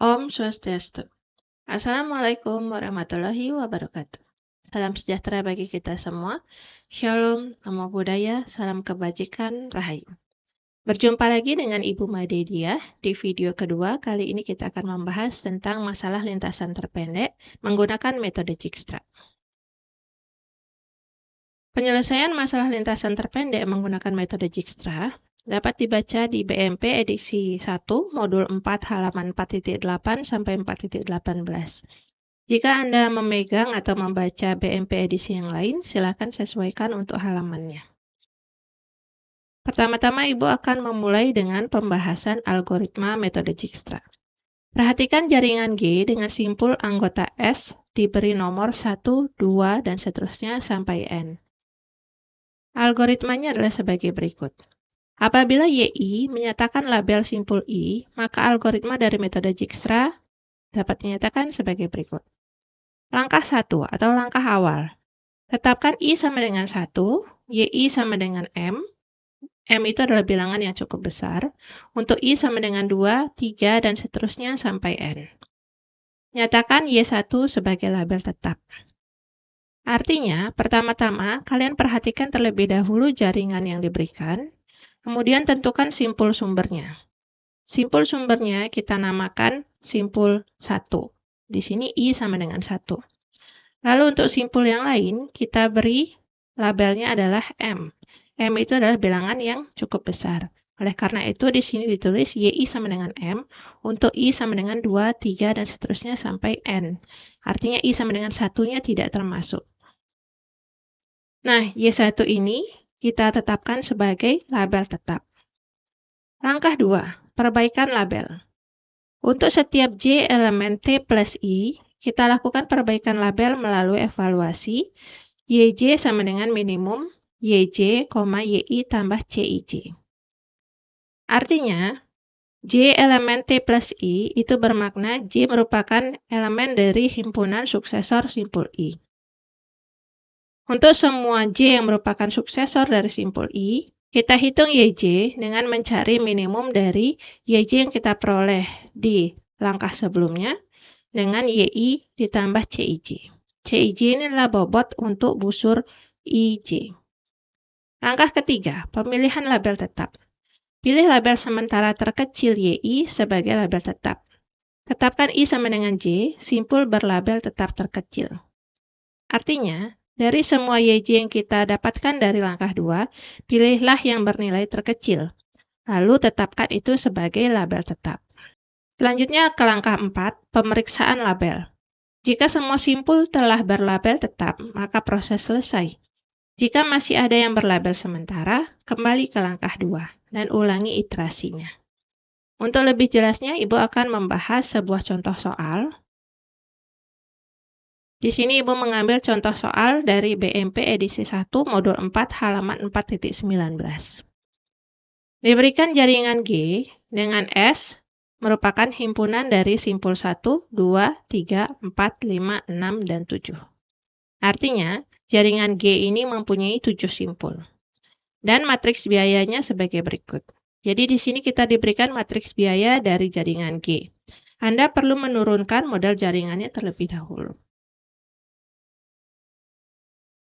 Om Swastiastu. Assalamualaikum warahmatullahi wabarakatuh. Salam sejahtera bagi kita semua. Shalom, Namo Buddhaya, salam kebajikan, Rahayu. Berjumpa lagi dengan Ibu Made Diah. Di video kedua, kali ini kita akan membahas tentang masalah lintasan terpendek menggunakan metode Dijkstra. Penyelesaian masalah lintasan terpendek menggunakan metode Dijkstra dapat dibaca di BMP edisi 1, modul 4 halaman 4.8 sampai 4.18. Jika Anda memegang atau membaca BMP edisi yang lain, silakan sesuaikan untuk halamannya. Pertama-tama Ibu akan memulai dengan pembahasan algoritma metode Dijkstra. Perhatikan jaringan G dengan simpul anggota S diberi nomor 1, 2, dan seterusnya sampai N. Algoritmanya adalah sebagai berikut. Apabila YI menyatakan label simpul I, maka algoritma dari metode Dijkstra dapat dinyatakan sebagai berikut. Langkah 1 atau langkah awal. Tetapkan I sama dengan 1, YI sama dengan M. M itu adalah bilangan yang cukup besar. Untuk I sama dengan 2, 3, dan seterusnya sampai N. Nyatakan Y1 sebagai label tetap. Artinya, pertama-tama kalian perhatikan terlebih dahulu jaringan yang diberikan, kemudian tentukan simpul sumbernya. Simpul sumbernya kita namakan simpul 1. Di sini I sama dengan 1. Lalu untuk simpul yang lain, kita beri labelnya adalah M. M itu adalah bilangan yang cukup besar. Oleh karena itu, di sini ditulis YI sama dengan M, untuk I sama dengan 2, 3, dan seterusnya sampai N. Artinya I sama dengan 1-nya tidak termasuk. Nah, Y1 ini kita tetapkan sebagai label tetap. Langkah 2, perbaikan label. Untuk setiap J elemen T plus I, kita lakukan perbaikan label melalui evaluasi YJ sama dengan minimum YJ, YI tambah CIJ. Artinya, J elemen T plus I itu bermakna J merupakan elemen dari himpunan suksesor simpul I. Untuk semua J yang merupakan suksesor dari simpul I, kita hitung YJ dengan mencari minimum dari YJ yang kita peroleh di langkah sebelumnya dengan YI ditambah CIJ. CIJ ini adalah bobot untuk busur IJ. Langkah ketiga, pemilihan label tetap. Pilih label sementara terkecil YI sebagai label tetap. Tetapkan I sama dengan J, simpul berlabel tetap terkecil. Artinya, dari semua YJ yang kita dapatkan dari langkah 2, pilihlah yang bernilai terkecil. Lalu tetapkan itu sebagai label tetap. Selanjutnya ke langkah 4, pemeriksaan label. Jika semua simpul telah berlabel tetap, maka proses selesai. Jika masih ada yang berlabel sementara, kembali ke langkah 2 dan ulangi iterasinya. Untuk lebih jelasnya, Ibu akan membahas sebuah contoh soal. Di sini Ibu mengambil contoh soal dari BMP edisi 1 modul 4 halaman 4.19. Diberikan jaringan G dengan S merupakan himpunan dari simpul 1, 2, 3, 4, 5, 6, dan 7. Artinya, jaringan G ini mempunyai 7 simpul. Dan matriks biayanya sebagai berikut. Jadi di sini kita diberikan matriks biaya dari jaringan G. Anda perlu menurunkan model jaringannya terlebih dahulu.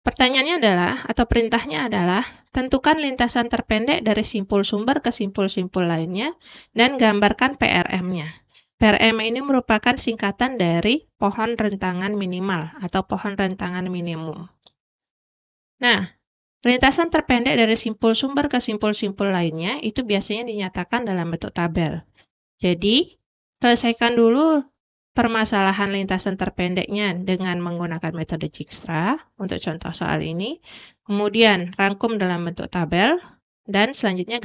Pertanyaannya adalah, atau perintahnya adalah, tentukan lintasan terpendek dari simpul sumber ke simpul-simpul lainnya dan gambarkan PRM-nya. PRM ini merupakan singkatan dari pohon rentangan minimal atau pohon rentangan minimum. Nah, lintasan terpendek dari simpul sumber ke simpul-simpul lainnya itu biasanya dinyatakan dalam bentuk tabel. Jadi, selesaikan dulu permasalahan lintasan terpendeknya dengan menggunakan metode Dijkstra untuk contoh soal ini. Kemudian rangkum dalam bentuk tabel dan selanjutnya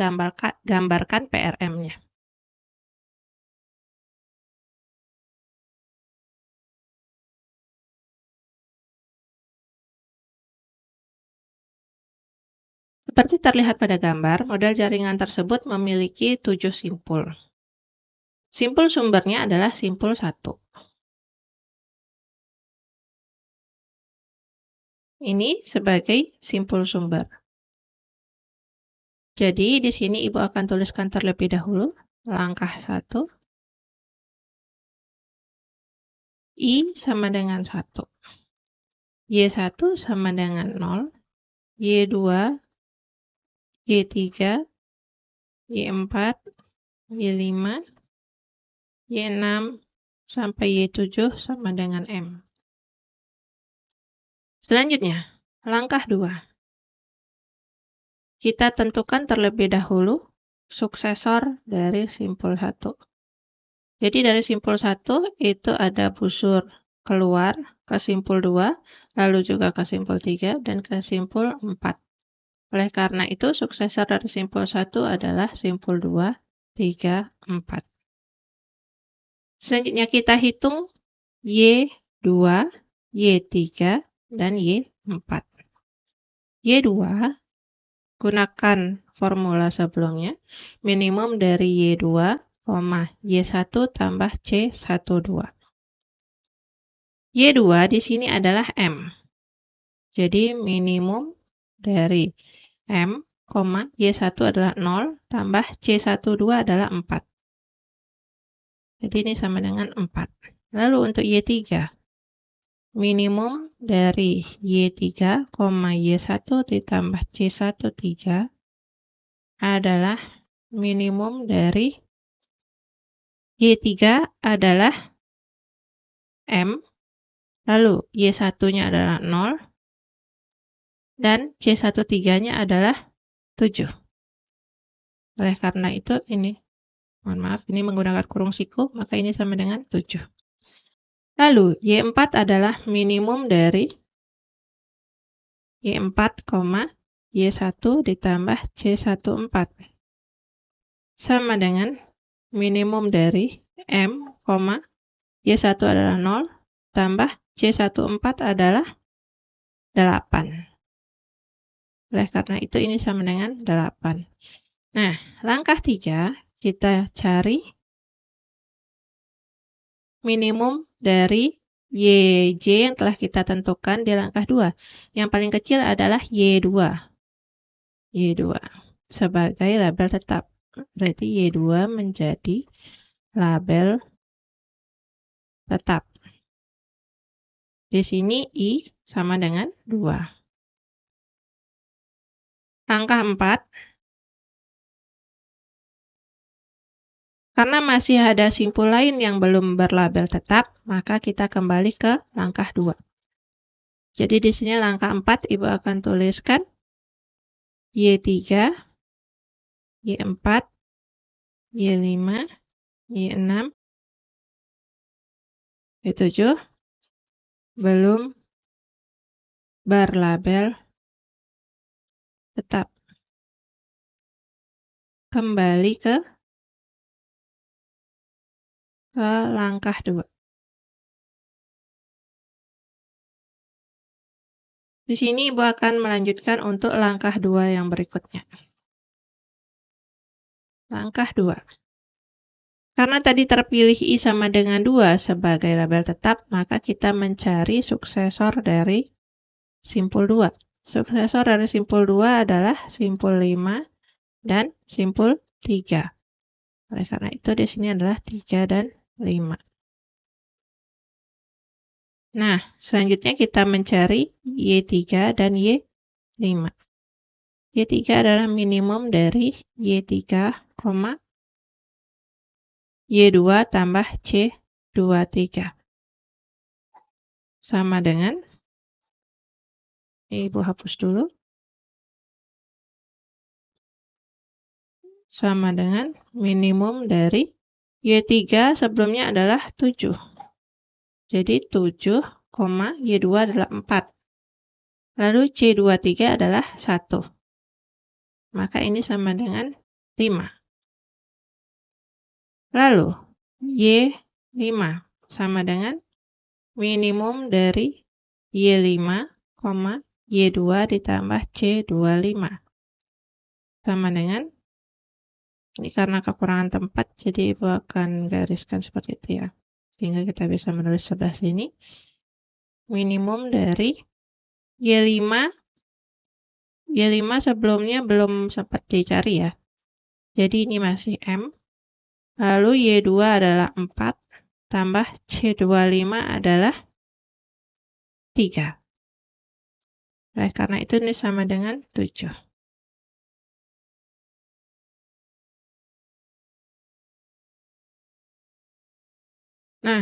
gambarkan PRM-nya. Seperti terlihat pada gambar, model jaringan tersebut memiliki 7 simpul. Simpul sumbernya adalah simpul 1. Ini sebagai simpul sumber. Jadi di sini Ibu akan tuliskan terlebih dahulu langkah 1. I sama dengan 1. Y1 sama dengan 0. Y2, Y3, Y4, Y5, Y6, sampai Y7 sama dengan M. Selanjutnya, langkah 2. Kita tentukan terlebih dahulu suksesor dari simpul 1. Jadi dari simpul 1 itu ada busur keluar ke simpul 2, lalu juga ke simpul 3, dan ke simpul 4. Oleh karena itu, suksesor dari simpul 1 adalah simpul 2, 3, 4. Selanjutnya kita hitung Y2, Y3, dan Y4. Y2, gunakan formula sebelumnya, minimum dari Y2, Y1 tambah C12. Y2 di sini adalah M. Jadi minimum dari M, Y1 adalah 0, tambah C12 adalah 4. Jadi ini sama dengan 4. Lalu untuk Y3, minimum dari Y3, Y1 ditambah C13 adalah minimum dari Y3 adalah M, lalu Y1-nya adalah 0, dan C13-nya adalah 7. Oleh karena itu ini, mohon maaf, ini menggunakan kurung siku, maka ini sama dengan 7. Lalu Y4 adalah minimum dari Y4, Y1 ditambah C14. Sama dengan minimum dari M, Y1 adalah 0, tambah C14 adalah 8. Oleh karena itu ini sama dengan 8. Nah, langkah 3, kita cari minimum dari YJ yang telah kita tentukan di langkah 2. Yang paling kecil adalah Y2. Y2 sebagai label tetap. Berarti Y2 menjadi label tetap. Di sini I sama dengan 2. Langkah 4. Karena masih ada simpul lain yang belum berlabel tetap, maka kita kembali ke langkah 2. Jadi di sini langkah 4 Ibu akan tuliskan Y3, Y4, Y5, Y6, Y7 belum berlabel tetap. Kembali ke langkah 2. Di sini Ibu akan melanjutkan untuk langkah 2 yang berikutnya. Langkah 2. Karena tadi terpilih I sama dengan 2 sebagai label tetap, maka kita mencari suksesor dari simpul 2. Suksesor dari simpul 2 adalah simpul 5 dan simpul 3. Oleh karena itu di sini adalah 3 dan 5. Nah, selanjutnya kita mencari Y3 dan Y5. Y3 adalah minimum dari Y3, Y2 tambah C23. Sama dengan, Ibu hapus dulu. Sama dengan minimum dari Y3 sebelumnya adalah 7. Jadi 7, Y2 adalah 4. Lalu C23 adalah 1. Maka ini sama dengan 5. Lalu Y5 sama dengan minimum dari Y5, Y2 ditambah C25. Sama dengan, ini karena kekurangan tempat, jadi Ibu akan gariskan seperti itu ya. Sehingga kita bisa menulis sebelah sini. Minimum dari Y5 sebelumnya belum sempat dicari ya. Jadi ini masih M. Lalu Y2 adalah 4 tambah C Y25 adalah 3. Oleh karena itu ini sama dengan 7. Nah,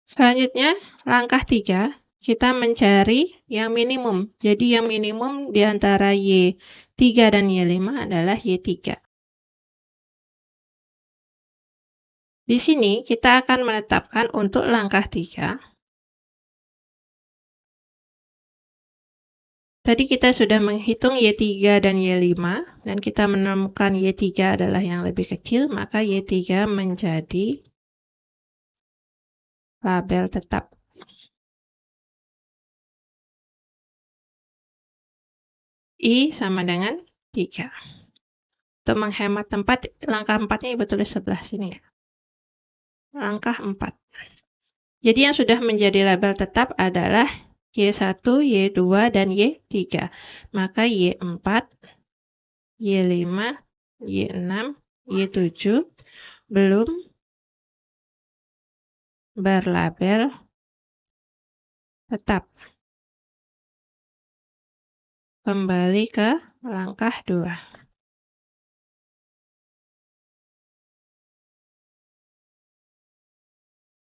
selanjutnya langkah 3, kita mencari yang minimum. Jadi yang minimum di antara Y3 dan Y5 adalah Y3. Di sini kita akan menetapkan untuk langkah 3. Tadi kita sudah menghitung Y3 dan Y5, dan kita menemukan Y3 adalah yang lebih kecil, maka Y3 menjadi label tetap. I sama dengan 3. Untuk menghemat tempat, langkah 4-nya Ibu tulis sebelah sini ya. Langkah 4. Jadi yang sudah menjadi label tetap adalah Y1, Y2, dan Y3. Maka Y4, Y5, Y6, Y7 belum berlabel tetap. Kembali ke langkah 2.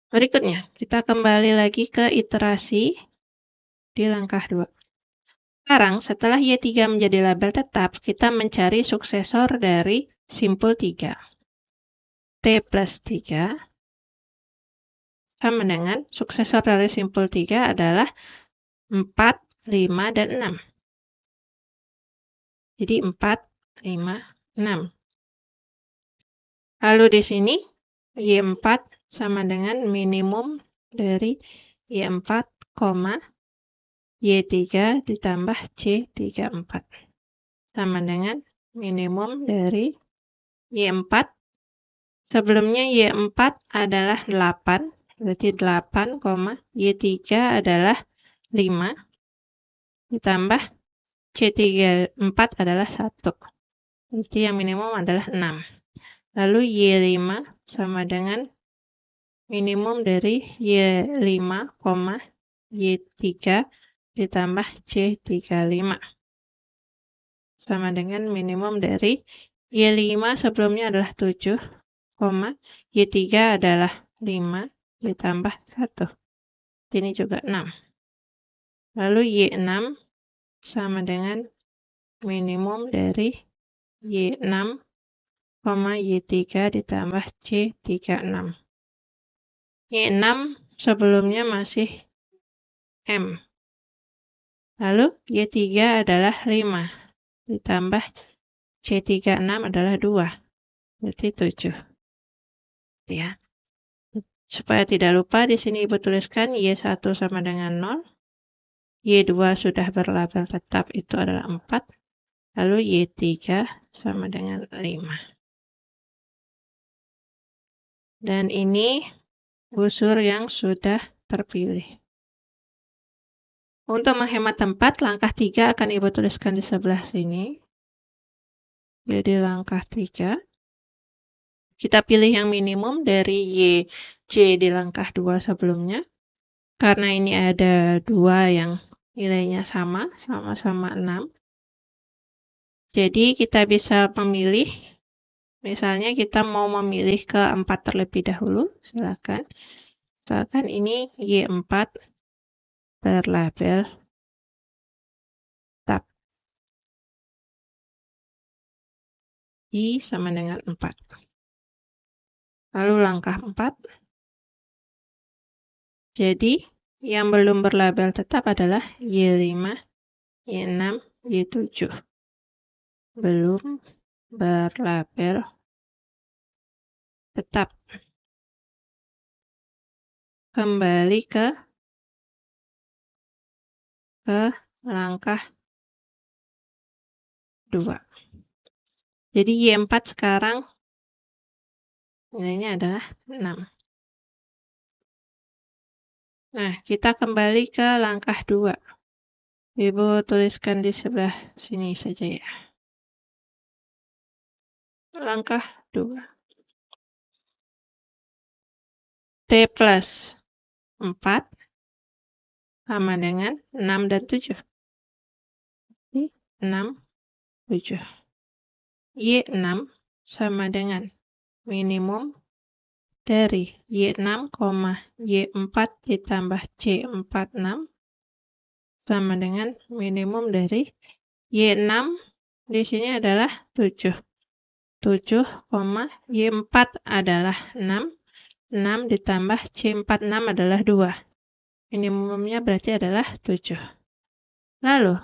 Berikutnya, kita kembali lagi ke iterasi di langkah 2. Sekarang, setelah Y3 menjadi label tetap, kita mencari suksesor dari simpul 3. T plus 3 sama dengan suksesor dari simpul 3 adalah 4, 5, dan 6. Jadi 4, 5, 6. Lalu di sini Y4 sama dengan minimum dari Y4, Y3 ditambah C34. Sama dengan minimum dari Y4. Sebelumnya Y4 adalah 8, berarti 8, Y3 adalah 5, ditambah C34 adalah 1. Berarti yang minimum adalah 6. Lalu Y5 sama dengan minimum dari Y5, Y3 ditambah C35. Sama dengan minimum dari Y5 sebelumnya adalah 7, Y3 adalah 5 ditambah 1. Ini juga 6. Lalu Y6 sama dengan minimum dari Y6, Y3 ditambah C36. Y6 sebelumnya masih M. Lalu Y3 adalah 5 ditambah C36 adalah 2. Berarti 7. Ya. Supaya tidak lupa, di sini Ibu tuliskan Y1 sama dengan 0. Y2 sudah berlabel tetap, itu adalah 4. Lalu Y3 sama dengan 5. Dan ini busur yang sudah terpilih. Untuk menghemat tempat, langkah 3 akan Ibu tuliskan di sebelah sini. Jadi langkah 3. Kita pilih yang minimum dari YC di langkah 2 sebelumnya. Karena ini ada 2 yang nilainya sama-sama 6. Jadi kita bisa memilih, misalnya kita mau memilih ke 4 terlebih dahulu, silakan. Misalkan ini Y4 berlabel tab. I sama dengan 4. Lalu langkah 4. Jadi yang belum berlabel tetap adalah Y5, Y6, Y7. Belum berlabel tetap. Kembali ke langkah 2. Jadi Y4 sekarang nilainya adalah 6. Nah, kita kembali ke langkah 2. Ibu tuliskan di sebelah sini saja ya. Langkah 2. T plus 4 sama dengan 6 dan 7. Jadi 6, 7. Y6 sama dengan minimum dari Y6, Y4 ditambah C46 sama dengan minimum dari Y6 di sini adalah 7. 7, Y4 adalah 6. 6 ditambah C46 adalah 2. Minimumnya berarti adalah 7. Lalu,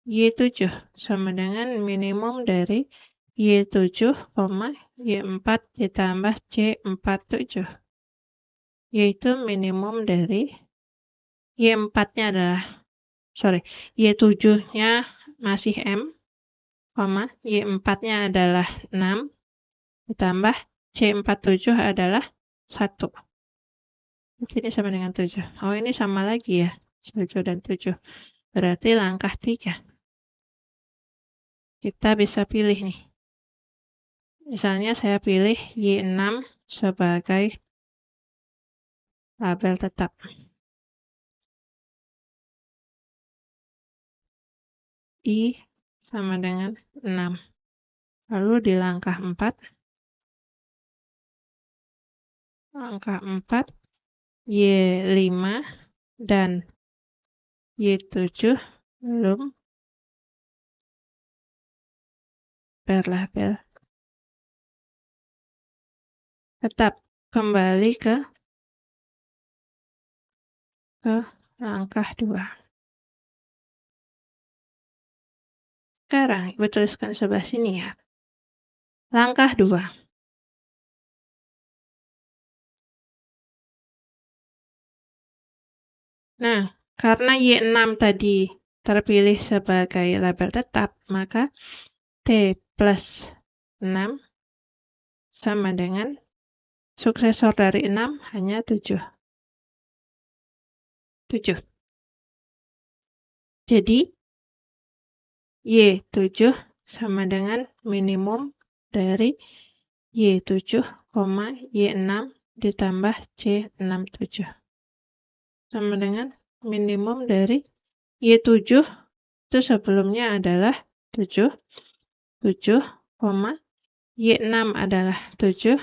Y7 sama dengan minimum dari Y7, Y4 ditambah C47. Yaitu minimum dari Y4-nya adalah, Y7-nya masih M, Y4-nya adalah 6, ditambah C47 adalah 1. Ini sama dengan 7. Oh, ini sama lagi ya, 7 dan 7. Berarti langkah 3. Kita bisa pilih nih. Misalnya saya pilih Y6 sebagai label tetap. I sama dengan 6. Lalu di langkah 4, Y5 dan Y7 belum berlabel tetap. Kembali ke langkah 2. Sekarang Ibu tuliskan sebelah sini ya. Langkah 2. Nah, karena Y6 tadi terpilih sebagai label tetap, maka T plus 6 sama dengan suksesor dari 6 hanya 7. 7. Jadi, Y7 sama dengan minimum dari Y7, Y6 ditambah C67. Sama dengan minimum dari Y7 itu sebelumnya adalah 7, 7, Y6 adalah 7,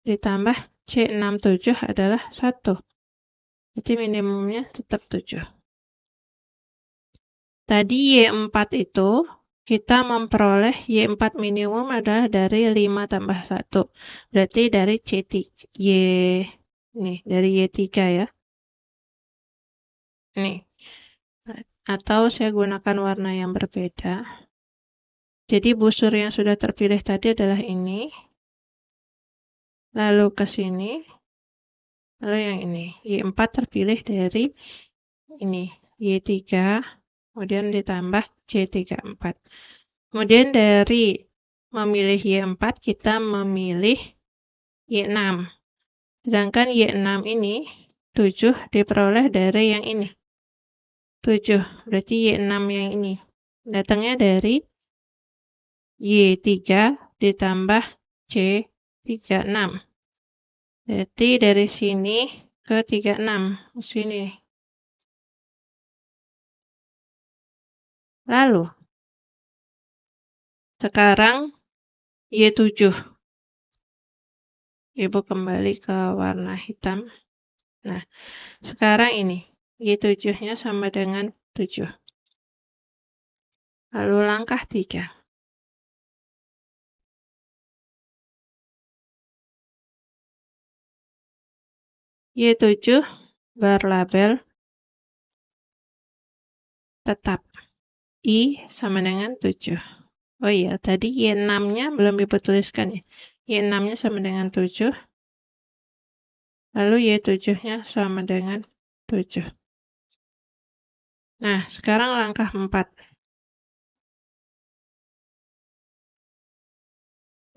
ditambah C67 adalah 1. Jadi minimumnya tetap 7. Tadi Y4 itu kita memperoleh Y4 minimum adalah dari 5 tambah 1. Berarti dari dari Y3 ya. Nih. Atau saya gunakan warna yang berbeda. Jadi busur yang sudah terpilih tadi adalah ini. Lalu ke sini. Lalu yang ini. Y4 terpilih dari ini. Y3. Kemudian ditambah C34. Kemudian dari memilih Y4, kita memilih Y6. Sedangkan Y6 ini 7 diperoleh dari yang ini. 7, berarti Y6 yang ini. Datangnya dari Y3 ditambah C36. Berarti dari sini ke 36. Sini. Lalu, sekarang Y7. Ibu kembali ke warna hitam. Nah, sekarang ini. Y7-nya sama dengan 7. Lalu langkah 3. Y7 berlabel tetap. I sama dengan 7. Oh iya, tadi Y6-nya belum Ibu tuliskan ya. Y6-nya sama dengan 7. Lalu Y7-nya sama dengan 7. Nah, sekarang langkah 4.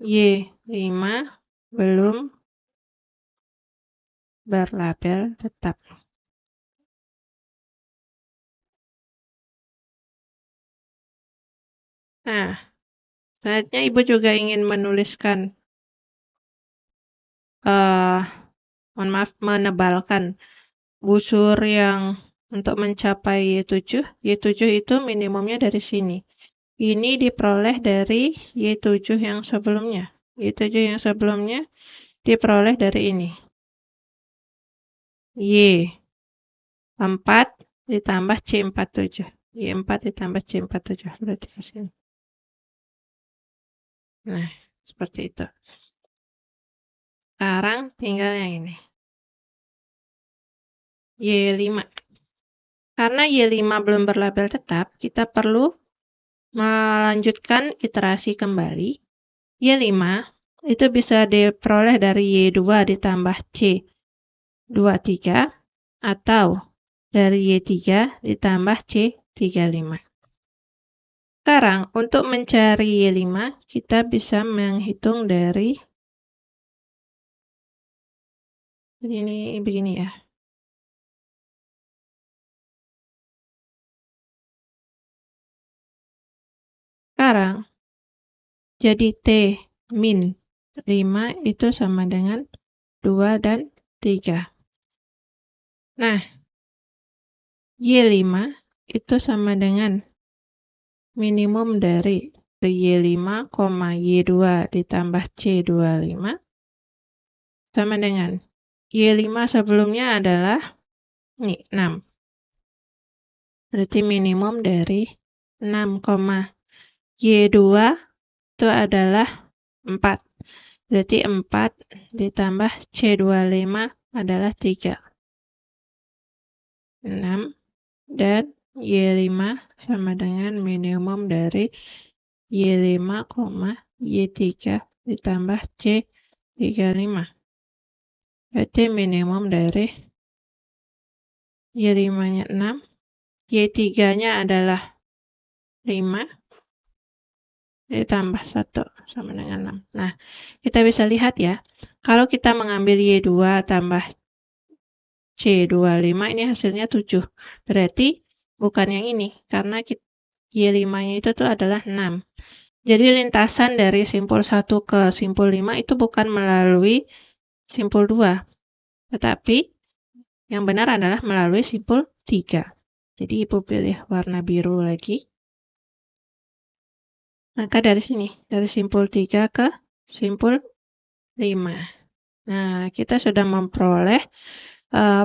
Y5 belum berlabel tetap. Nah, saatnya Ibu juga ingin menuliskan menebalkan busur yang untuk mencapai Y7. Y7 itu minimumnya dari sini. Ini diperoleh dari Y7 yang sebelumnya. Y7 yang sebelumnya diperoleh dari ini. Y4 ditambah C47. Y4 ditambah C47. Berarti ke sini. Nah, seperti itu. Sekarang tinggal yang ini. Y5. Karena Y5 belum berlabel tetap, kita perlu melanjutkan iterasi kembali. Y5 itu bisa diperoleh dari Y2 ditambah C23 atau dari Y3 ditambah C35. Sekarang, untuk mencari Y5, kita bisa menghitung dari begini ya. Sekarang, jadi T min 5 itu sama dengan 2 dan 3. Nah, Y5 itu sama dengan minimum dari Y5, Y2 ditambah C25 sama dengan Y5 sebelumnya adalah ini, 6. Berarti minimum dari 6, Y2 itu adalah 4. Berarti 4 ditambah C25 adalah 3. 6 dan Y5 sama dengan minimum dari Y5, Y3 ditambah C35. Berarti minimum dari Y5-nya 6, Y3-nya adalah 5, ditambah 1 sama dengan 6. Nah, kita bisa lihat ya, kalau kita mengambil Y2 tambah C25, ini hasilnya 7. Berarti bukan yang ini, karena Y5-nya itu tuh adalah 6. Jadi lintasan dari simpul 1 ke simpul 5 itu bukan melalui simpul 2, tetapi yang benar adalah melalui simpul 3. Jadi Ibu pilih warna biru lagi. Maka dari sini, dari simpul 3 ke simpul 5. Nah, kita sudah memperoleh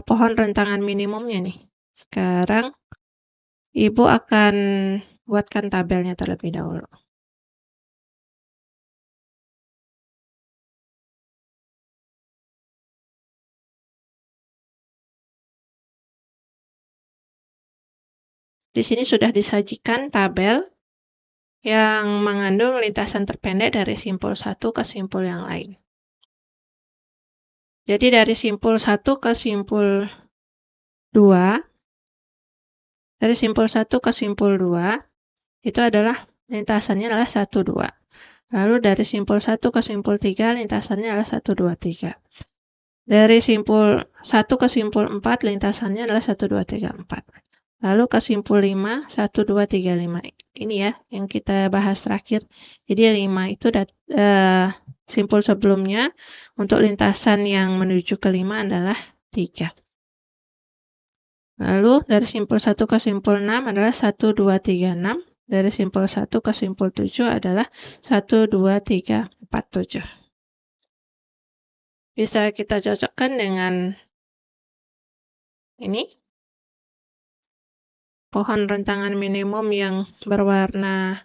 pohon rentangan minimumnya nih. Sekarang Ibu akan buatkan tabelnya terlebih dahulu. Di sini sudah disajikan tabel yang mengandung lintasan terpendek dari simpul 1 ke simpul yang lain. Jadi dari simpul 1 ke simpul 2, dari simpul 1 ke simpul 2, itu adalah lintasannya adalah 1, 2. Lalu dari simpul 1 ke simpul 3, lintasannya adalah 1, 2, 3. Dari simpul 1 ke simpul 4, lintasannya adalah 1, 2, 3, 4. Lalu ke simpul 5, 1, 2, 3, 5. Ini ya, yang kita bahas terakhir. Jadi 5 itu simpul sebelumnya, untuk lintasan yang menuju ke 5 adalah 3. Lalu dari simpul 1 ke simpul 6 adalah 1, 2, 3, 6. Dari simpul 1 ke simpul 7 adalah 1, 2, 3, 4, 7. Bisa kita cocokkan dengan ini. Pohon rentangan minimum yang berwarna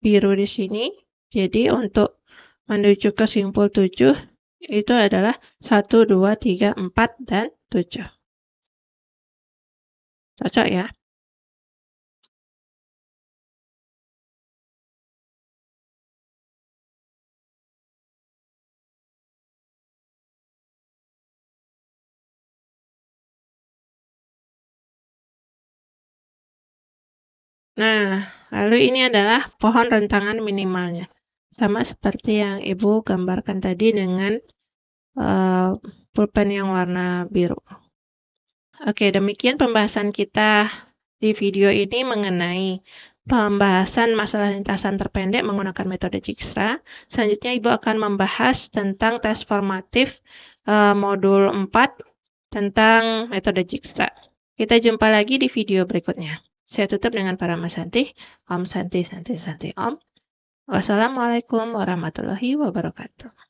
biru di sini. Jadi untuk menuju ke simpul 7 itu adalah 1, 2, 3, 4, dan 7. Cocok ya? Nah, lalu ini adalah pohon rentangan minimalnya. Sama seperti yang Ibu gambarkan tadi dengan pulpen yang warna biru. Oke, demikian pembahasan kita di video ini mengenai pembahasan masalah lintasan terpendek menggunakan metode Dijkstra. Selanjutnya Ibu akan membahas tentang tes formatif modul 4 tentang metode Dijkstra. Kita jumpa lagi di video berikutnya. Saya tutup dengan Parama Santi. Om Santi Santi Santi Om. Wassalamualaikum warahmatullahi wabarakatuh.